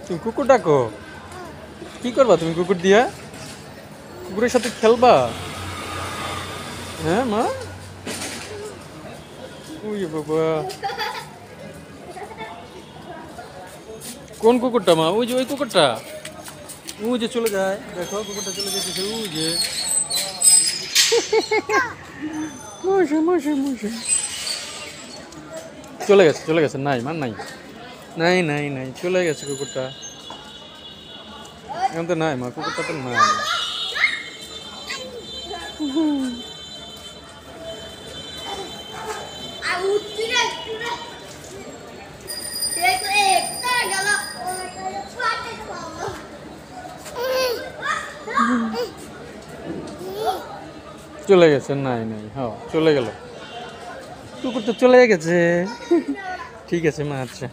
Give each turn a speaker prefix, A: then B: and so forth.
A: তুমি কুকুর ডাকো, কি করবা তুমি কুকুর দিয়া? কুকুরের সাথে খেলবা? হ্যাঁ মা, ওই বাবা, কোন কুকুরটা মা? ওই যে ওই কুকুরটা, ওই যে চলে যায়, দেখো কুকুরটা চলে যেতেছে, ওই যে মশা মশা মশা, চলে গেছে চলে গেছে, নাই মা নাই, নাই নাই নাই, চলে গেছে কুকুরটা, এখন তো নাই মা, কুকুরটা তো নাই। চলে গেছে, নাই নাই, হ্যাঁ চলে গেল, কুকুর তো চলে গেছে। ঠিক আছে মা, আচ্ছা।